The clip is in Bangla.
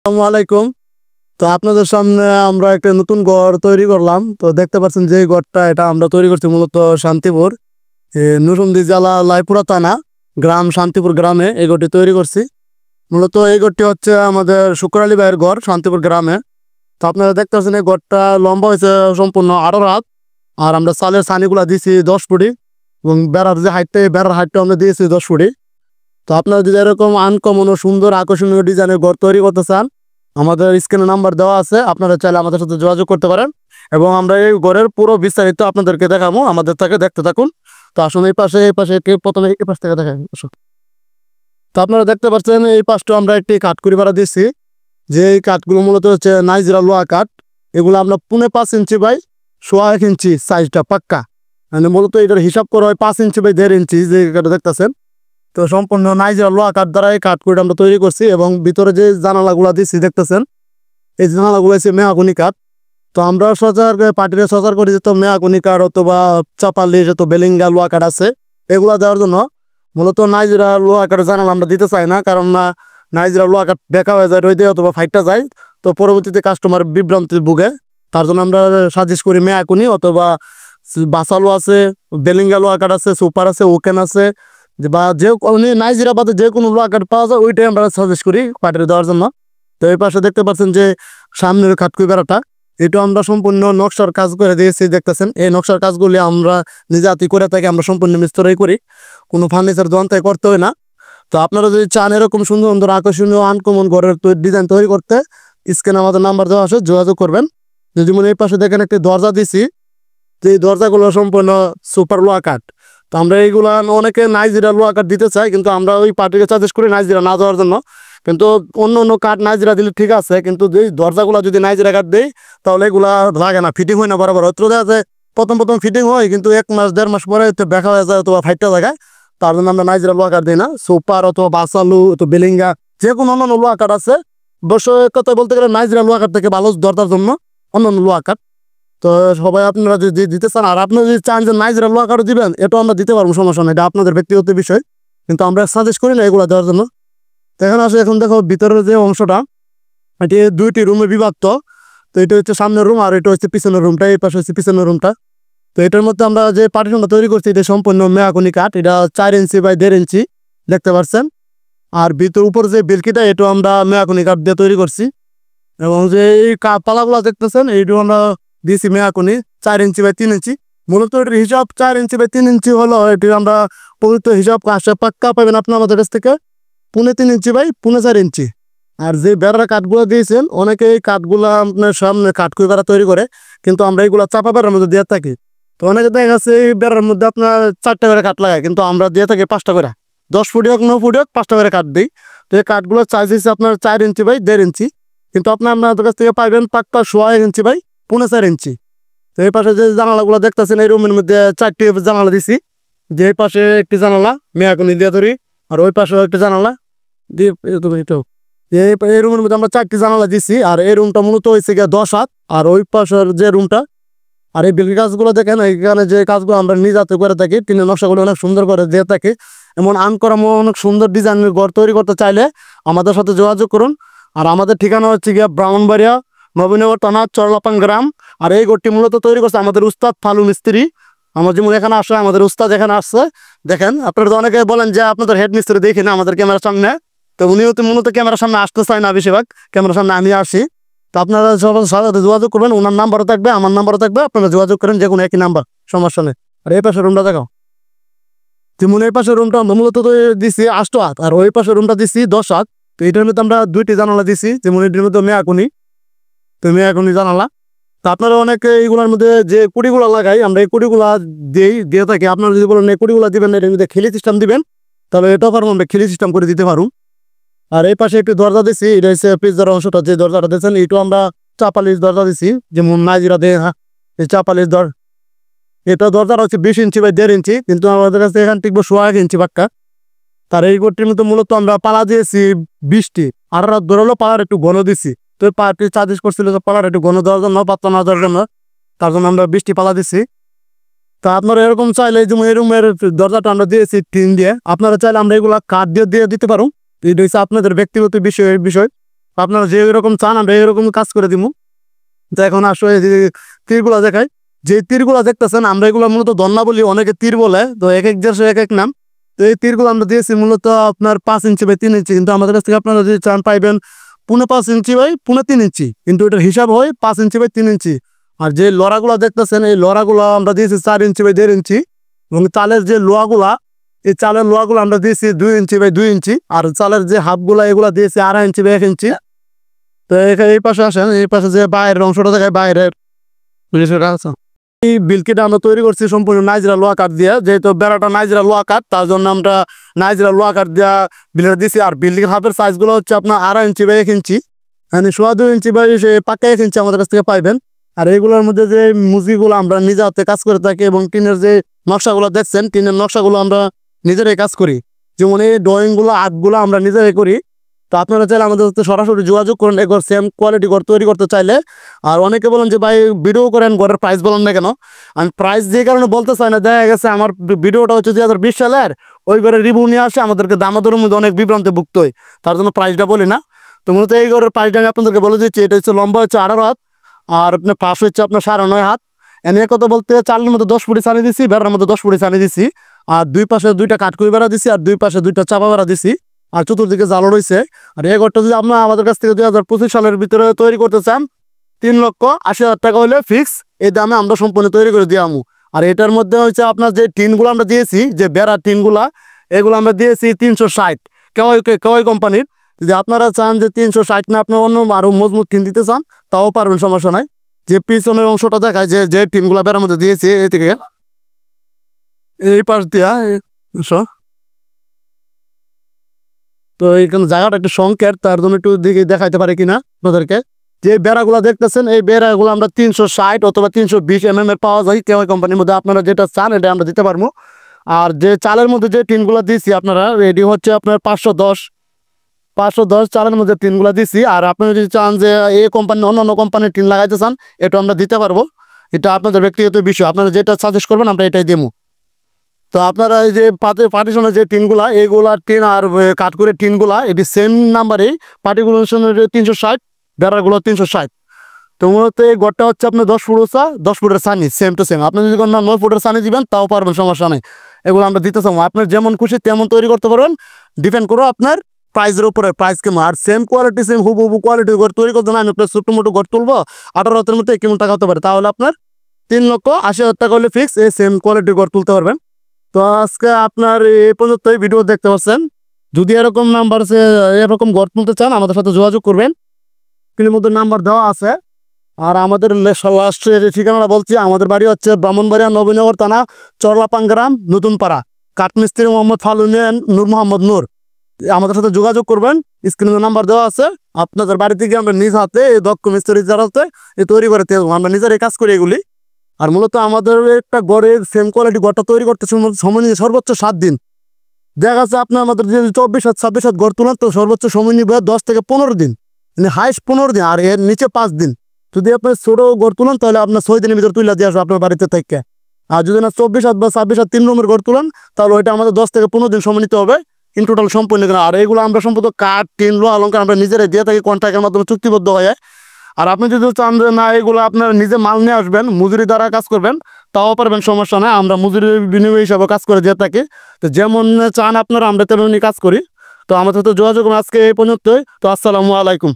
আসসালামু আলাইকুম। তো আপনাদের সামনে আমরা একটা নতুন ঘর তৈরি করলাম। তো দেখতে পাচ্ছেন যে ঘরটা এটা আমরা তৈরি করছি মূলত শান্তিপুর নুরুন্দি জেলা লাইপুরা থানা গ্রাম শান্তিপুর গ্রামে এই ঘরটি তৈরি করছি। মূলত এই ঘরটি হচ্ছে আমাদের শুক্র আলী ভাইয়ের ঘর শান্তিপুর গ্রামে। তো আপনারা দেখতে পাচ্ছেন এই ঘরটা লম্বা হয়েছে সম্পূর্ণ 18 হাত। আর আমরা চালের ছানিগুলা দিয়েছি 10 ফুটি এবং বেড়ার যে হাইটটা এই বেড়ার হাইটটা আমরা দিয়েছি 10 ফুটি। তো আপনারা যদি এরকম আনকমন ও সুন্দর আকর্ষণীয় ডিজাইনের ঘর তৈরি করতে চান, আমাদের স্ক্রিনে নাম্বার দেওয়া আছে, আপনারা চাইলে আমাদের সাথে যোগাযোগ করতে পারেন এবং আমরা এই ঘরের পুরো বিস্তারিত আপনাদেরকে দেখাবো। আমাদের থেকে দেখতে থাকুন। তো আসুন এই পাশে প্রথমে এই পাশ থেকে দেখাই। তো আপনারা দেখতে পাচ্ছেন এই পাশটা আমরা একটি কাঠকুড়ি ভাড়া দিচ্ছি, যে এই কাঠগুলো মূলত হচ্ছে নাইজেরিয়া লোহা কাঠ। এগুলো আমরা 5.5 ইঞ্চি বাই 1.5 ইঞ্চি সাইজটা পাক্কা, মানে মূলত এটার হিসাব করা হয় 5 ইঞ্চি বাই 1.5 ইঞ্চি যে কাঠটা দেখতেছেন। তো সম্পূর্ণ নাইজেরিয়া লোহা কাঠ দ্বারা এই কাঠকুড়িটা আমরা তৈরি করছি এবং ভিতরে যে জানালাগুলা দিচ্ছি দেখতেছেন, এই জানালাগুলো হচ্ছে মেহাগুনি কাঠ। তো আমরা পার্টিতে সজার করি যেত মেহাগুনি কাঠ অথবা চাপালি যত বেলিঙ্গা লোহা কাঠ আছে এগুলা দেওয়ার জন্য। মূলত নাইজেরিয়া লোহা কাঠের জানালা আমরা দিতে চাই না, কারণ নাইজেরিয়া লোহা কাঠ বেঁকা হয়ে যায়, রইতে অথবা ফাইটটা যায়। তো পরবর্তীতে কাস্টমার বিভ্রান্তি ভুগে, তার জন্য আমরা সাজেস্ট করি মেহাগুনি অথবা বাসালো আছে, বেলিঙ্গা লোহা কাঠ আছে, সুপার আছে, ওকেন আছে, বা যে নাইজেরিয়া বাদে যে কোনো লোহা কাঠ পাওয়া যায় ওইটাই আমরা সাজেস্ট করি পার্টিতে দেওয়ার জন্য। তো এই পাশে দেখতে পাচ্ছেন যে সামনের খাটকুই বেড়াটা, এটা আমরা সম্পূর্ণ নকশার কাজ করে দিয়েছি দেখতেছেন। এই নকশার কাজগুলি আমরা নিজে হাতে করে থাকি, আমরা সম্পূর্ণ মিস্ত্রি করি, কোনো ফার্নিচার যন্ত্রে করতে হয় না। তো আপনারা যদি চান এরকম সুন্দর সুন্দর আকর্ষণীয় আনকমন ঘরের ডিজাইন তৈরি করতে, স্ক্রিনে আমাদের নাম্বার দেওয়া আছে, যোগাযোগ করবেন। যদি মনে এই পাশে দেখেন একটি দরজা দিছি, যে এই দরজাগুলো সম্পূর্ণ সুপার লোহা কাঠ। তো আমরা এইগুলা অনেকে নাইজেরিয়া লোহা কাঠ দিতে চাই, কিন্তু আমরা ওই পার্টিকে সাজেস্ট করি নাইজেরিয়া না দেওয়ার জন্য। কিন্তু অন্য অন্য কাঠ নাইজেরিয়া দিলে ঠিক আছে, কিন্তু এই দরজাগুলা যদি নাইজেরিয়া কাঠ দেই তাহলে এগুলা লাগে না, ফিটিং হয় না বরাবর। হয়তো দেখা যায় প্রথম ফিটিং হয়, কিন্তু 1 মাস 1.5 মাস পরে দেখা হয়ে যায় অথবা ফাইটটা জায়গায়। তার জন্য আমরা নাইজেরিয়া লোহা কাঠ দিই না। সুপার অথবা বাসালু অথবা বেলিঙ্গা যে কোনো অন্যান্য লোহা কাঠ আছে, অবশ্যই কথা বলতে গেলে নাইজেরিয়া লোহা কাঠ থেকে ভালো দরজার জন্য অন্যান্য লোহা কাঠ। তো সবাই আপনারা যদি দিতে চান, আর আপনারা যদি চান যে নাইজেরিয়া লোহা কাঠ দিবেন, এটাও আমরা দিতে পারবো, সমস্যা নেই, এটা আপনাদের ব্যক্তিগত বিষয়, কিন্তু আমরা সাজেস্ট করি না এগুলো দেওয়ার জন্য। তো এখন আসে, এখন দেখো ভিতরের যে অংশটা, এটি 2টি রুমে বিভক্ত। তো এটা হচ্ছে সামনের রুম আর এটা হচ্ছে পিছনের রুমটা, এই পাশে হচ্ছে পিছনের রুমটা। তো এটার মধ্যে আমরা যে পার্টিশনটা তৈরি করছি এটা সম্পূর্ণ মেহাগুনি কাঠ, এটা 4 ইঞ্চি বাই 1.5 ইঞ্চি দেখতে পাচ্ছেন। আর ভিতর উপর যে বেলকিটা এটাও আমরা মেহাগুনি কাঠ দিয়ে তৈরি করছি, এবং যে এই পালাগুলো দেখতেছেন এইটাও আমরা দিয়েছি মেহাগুনি 4 ইঞ্চি বাই 3 ইঞ্চি। মূলত এটির হিসাব 4 ইঞ্চি বাই 3 ইঞ্চি হলো, এটি আমরা পবিত্র হিসাব আসে পাক্কা পাবেন আপনার আমাদের কাছ থেকে 3.5 ইঞ্চি বাই 4.5 ইঞ্চি। আর যে বেড়ার কাঠগুলো দিয়েছেন, অনেকে এই কাঠগুলো আপনার সামনে কাঠকুই বেড়া তৈরি করে, কিন্তু আমরা এইগুলো চাপা বেড়ার মধ্যে দিয়ে থাকি। তো অনেকে দেখা যাচ্ছে এই বেড়ার মধ্যে আপনার 4টা করে কাঠ লাগায়, কিন্তু আমরা দিয়ে থাকি 5টা করে, 10 ফুট হোক 9 ফুট হোক 5টা করে কাঠ দিই। তো এই কাঠগুলো সাইজ হচ্ছে আপনার 4 ইঞ্চি বাই 1.5 ইঞ্চি, কিন্তু আপনার আমাদের কাছ থেকে পাইবেন পাক্কা 1.5 ইঞ্চি বাই 4.5 ইঞ্চি। তো এই পাশে যে জানালাগুলো দেখতেছেন, এই রুমের মধ্যে 4টি জানালা দিছি, যে এই পাশে একটি জানালা মেহাগুনি দিয়ে ধরি, আর ওই পাশেও একটি জানালা দিয়ে এই রুমের মধ্যে আমরা 4টি জানালা দিছি। আর এই রুমটা মূলত হয়েছে গিয়ে 10 হাত। আর ওই পাশের যে রুমটা, আর এই বিল্ডিং কাজগুলো দেখেন, এখানে যে কাজগুলো আমরা নিজ হাতে করে থাকি, টিনের নকশাগুলো অনেক সুন্দর করে দিয়ে থাকি। এমন আনকরাম অনেক সুন্দর ডিজাইনের ঘর তৈরি করতে চাইলে আমাদের সাথে যোগাযোগ করুন। আর আমাদের ঠিকানা হচ্ছে গিয়া ব্রাহ্মণবাড়িয়া নবীনগর থানা চরলাপান গ্রাম। আর এই ঘরটি মূলত তৈরি করছে আমাদের উস্তাদ ফালু মিস্ত্রি। আমার যেমন এখানে আসে, আমাদের উস্তাদ এখানে আসছে, দেখেন। আপনারা তো অনেকে বলেন যে আপনাদের হেড মিস্ত্রি দেখি না আমাদের ক্যামেরার সামনে, তো উনিও তো মূলত ক্যামেরার সামনে আসতে চায় না, বেশিরভাগ ক্যামেরার সামনে আমি আসি। তো আপনারা সবার সাথে যোগাযোগ করবেন, ওনার নাম্বারও থাকবে, আমার নাম্বারও থাকবে, আপনারা যোগাযোগ করেন, যে কোনো একই নাম্বার, সমস্যা নেই। আর এই পাশের রুমটা দেখাও, যেমন এই পাশের রুমটা আমরা মূলত দিচ্ছি 8 হাত, আর ওই পাশের রুমটা দিচ্ছি 10 হাত। তো এটার মধ্যে আমরা 2টি জানালা দিচ্ছি, যেমন এটির মধ্যে মেহাগুনি, তো মেহাগুনি জানালা। তো আপনারা অনেকে এইগুলোর মধ্যে যে কুড়িগুলো লাগাই, আমরা এই কুড়িগুলা দিয়ে থাকি। আপনারা যদি বলেন এই কুড়িগুলা দিবেন, এটার মধ্যে খিলি সিস্টেম দিবেন, তাহলে এটাও পারবো, আমরা খিলি সিস্টেম করে দিতে পারবো। আর এই পাশে একটি দরজা দিচ্ছি, এটা হচ্ছে পিজার অংশটা, যে দরজাটা দিচ্ছেন এটাও আমরা চাপালিশ দরজা দিচ্ছি, যেমন নাইজেরিয়া দেয়। হ্যাঁ, এই চাপালিশ এটা দরজাটা হচ্ছে 20 ইঞ্চি বাই 1.5 ইঞ্চি, কিন্তু আমাদের কাছে এখান টিকবো 1.5 ইঞ্চি পাক্কা। তার এই ঘরটির মধ্যে মূলত আমরা পালা দিয়েছি 20টি, আর রাত ধরলো পালার একটু ঘন দিচ্ছি। তো পার্টি সাজেস্ট করছিল যে পালার একটু ঘন দেওয়ার জন্য, পাতলা না দেওয়ার জন্য, তার জন্য আমরা 20টি পালা দিচ্ছি। তা আপনারা এরকম চাইলে, যেমন এই রুমের দরজাটা আমরা দিয়েছি টিন দিয়ে, আপনারা চাইলে আমরা এগুলা কাঠ দিয়ে দিতে পারো। এটা হচ্ছে আপনাদের ব্যক্তিগত বিষয়। আপনারা যে এরকম চান আমরা এরকম কাজ করে দিব। তো এখন আসলে যে তীরগুলা দেখাই, যে তীরগুলা দেখতেছেন আমরা এগুলো মূলত দন্না বলি, অনেকে তীর বলে, তো এক এক দেশে এক এক নাম। তো এই তীরগুলো আমরা দিয়েছি মূলত আপনার 5 ইঞ্চি বাই 3 ইঞ্চি, কিন্তু আমাদের কাছ থেকে আপনারা যদি চান পাইবেন 5.5 ইঞ্চি বাই 3.5 ইঞ্চি, কিন্তু এটার হিসাব হয় 5 ইঞ্চি বাই 3 ইঞ্চি। আর যে লড়াগুলা দেখতেছেন এই লড়াগুলা আমরা দিয়েছি 4 ইঞ্চি বাই 1.5 ইঞ্চি, এবং চালের যে লোহাগুলা এই চালের লোহাগুলো আমরা দিয়েছি 2 ইঞ্চি বাই 2 ইঞ্চি, আর চালের যে হাফগুলা এগুলা দিয়েছি 2.5 ইঞ্চি বাই 1 ইঞ্চি। তো এখানে এই পাশে আসেন, এই পাশে যে বাইরের অংশটা দেখায় বাইরের এই বিলকিটা আমরা তৈরি করছি সম্পূর্ণ নাইজরা লোহা কাঠ দিয়ে, যেহেতু বেড়াটা নাইজরা লোহা কাঠ তার জন্য আমরা নাইজরা লোহা কাঠ দিয়া বিলটা দিছি। আর বিল্ডিং হাফের সাইজগুলো হচ্ছে আপনার 2.5 ইঞ্চি বাই 1 ইঞ্চি, মানে 2.5 ইঞ্চি বাই পাক্কা 1 ইঞ্চি আমাদের কাছ থেকে পাইবেন। আর এইগুলোর মধ্যে যে মুজিগুলো আমরা নিজে হাতে কাজ করে থাকি, এবং টিনের যে নকশাগুলো দেখছেন টিনের নকশাগুলো আমরা নিজেরাই কাজ করি, যেমন এই ড্রয়িংগুলো আর্টগুলো আমরা নিজেরাই করি। তো আপনারা চাইলে আমাদের সাথে সরাসরি যোগাযোগ করেন একবার সেম কোয়ালিটি ঘর তৈরি করতে চাইলে। আর অনেকে বলেন যে ভাই ভিডিও করেন ঘরের প্রাইস বলেন না কেন, আমি প্রাইস যে কারণে বলতে চাই না, দেখা গেছে আমার ভিডিওটা হচ্ছে 2020 সালের, ওই ঘরের রিভিউ নিয়ে আসে আমাদেরকে দামাদরের মধ্যে অনেক বিভ্রান্তি ভুক্ত হয়, তার জন্য প্রাইসটা বলি না। তো মূলত এই ঘরের প্রাইসটা আমি আপনাদেরকে বলে দিচ্ছি, এটা হচ্ছে লম্বা হচ্ছে 18 হাত, আর আপনার পাশ হচ্ছে আপনার 9.5 হাত। এনে কথা বলতে চালের মধ্যে 10 ফুটি চালিয়ে দিছি, বেড়ার মধ্যে 10 ফুটি চালিয়ে দিছি, আর দুই পাশে 2টা কাঠকুই বেড়া দিছি, আর দুই পাশে 2টা চাপা বেড়া দিছি, আর চতুর্দিকে জালো রয়েছে। আর এই ঘরটা যদি আপনার আমাদের কাছ থেকে 2025 সালের ভিতরে তৈরি করতে চান 3,80,000 টাকা হলে ফিক্স, এই দামে আমরা সম্পূর্ণ তৈরি করে দিয়ে আমু। আর এটার মধ্যে হচ্ছে আপনার যে টিনগুলো আমরা দিয়েছি, যে বেড়া টিনগুলা এগুলো আমরা দিয়েছি 360 কেওয়াই কোম্পানির। যদি আপনারা চান যে 360 না আপনার অন্য আরো মজবুত টিন দিতে চান তাও পারবেন, সমস্যা নাই। যে পিছনের অংশটা দেখায় যে টিনগুলা বেড়ার মধ্যে দিয়েছি এই থেকে এই পাশ দিয়া তো এইখানে জায়গাটা একটু সংকেত, তার জন্য একটু দিকে দেখাইতে পারে কিনা আপনাদেরকে। যে বেড়াগুলা দেখতেছেন এই বেড়াগুলো আমরা 360 অথবা 320 mm এর পাওয়া যায় কেওয়াই কোম্পানির মধ্যে, আপনারা যেটা চান এটা আমরা দিতে পারবো। আর যে চালের মধ্যে যে টিনগুলো দিয়েছি আপনারা রেডি হচ্ছে আপনার 510 চালের মধ্যে টিনগুলো দিছি। আর আপনারা যদি চান যে এই কোম্পানি অন্যান্য কোম্পানির টিন লাগাইতে চান এটা আমরা দিতে পারবো, এটা আপনাদের ব্যক্তিগত বিষয়, আপনারা যেটা সাজেস্ট করবেন আমরা এটাই দেবো। তো আপনারা এই যে পার্টিশনের যে টিনগুলা এইগুলা টিন আর কাঠকুরের টিনগুলা এটি সেম নাম্বারেই, পার্টিকুলেশনের 360, বেড়াগুলো 360। তো মূলত এই ঘরটা হচ্ছে আপনার 10 ফুট উঁচা, 10 ফুটের সানি সেম টু সেম। আপনি যদি 9 ফুটের সানি দিবেন তাও পারবেন, সমস্যা নেই। এগুলো আমরা দিতে চাবো, আপনার যেমন খুশি তেমন তৈরি করতে পারবেন, ডিপেন্ড করো আপনার প্রাইসের উপরে, প্রাইস কেমন। আর সেম কোয়ালিটি সেম হুবহু কোয়ালিটি ঘর তৈরি করতে না, আমি আপনার ছোট্ট মোটো ঘর তুলবো 18 রাতের মধ্যে কেমন টাকা হতে পারে, তাহলে আপনার 3,80,000 টাকা হলে ফিক্স এই সেম কোয়ালিটির ঘর তুলতে পারবেন। তো আজকে আপনার এই পর্যন্তই ভিডিও দেখতে পাচ্ছেন। যদি এরকম নাম্বার এরকম ঘর তুলতে চান আমাদের সাথে যোগাযোগ করবেন, স্ক্রিনের মধ্যে নাম্বার দেওয়া আছে। আর আমাদের লাস্টের ঠিকানাটা বলছি, আমাদের বাড়ি হচ্ছে ব্রাহ্মণবাড়িয়া নবীনগর থানা চরলাপাং গ্রাম নতুনপাড়া, কাঠমিস্ত্রি মোহাম্মদ ফালুনিয়ান নূর মোহাম্মদ নূর। আমাদের সাথে যোগাযোগ করবেন, স্ক্রিনের নাম্বার দেওয়া আছে। আপনাদের বাড়ি থেকে আমরা নিজ হাতে এই দক্ষ মিস্ত্রি যারা হচ্ছে এই তৈরি করে আমরা নিজেরাই কাজ করি এগুলি। আর মূলত আমাদের একটা ঘরের সেম কোয়ালিটি ঘরটা তৈরি করতে সময় নিয়ে সর্বোচ্চ 7 দিন। দেখা যাচ্ছে আপনার আমাদের যদি 24 হাত 26 হাত ঘর তুলেন তো সর্বোচ্চ সময় নিবে 10 থেকে 15 দিন, মানে হাইস্ট 15 দিন, আর এর নিচে 5 দিন। যদি আপনি ছোট ঘর তুলেন তাহলে আপনার 6 দিনের ভিতরে তুলে দিয়ে আসবে আপনার বাড়িতে থেকে। আর যদি না 24 হাত বা 26 হাত 3 রুমের ঘর তুলেন তাহলে ওইটা আমাদের 10 থেকে 15 দিন সময় নিতে হবে, ইন টোটাল সম্পূর্ণ। আর এইগুলো আমরা সম্পূর্ণ কাঠ টিন লোহা অলঙ্কার আমরা নিজেরাই দিয়ে থাকি, কন্ট্রাক্টের মাধ্যমে চুক্তিবদ্ধ হয়ে। আর আপনি যদি চান যে না এগুলো আপনার নিজে মাল নিয়ে আসবেন, মজুরি দ্বারা কাজ করবেন তাও পারবেন, সমস্যা নেই। আমরা মজুরির বিনিময় হিসাবে কাজ করে দিয়ে থাকি, তো যেমন চান আপনারা আমরা তেমনি কাজ করি। তো আমাদের সাথে যোগাযোগ আজকে এই পর্যন্তই। তো আসসালামু আলাইকুম।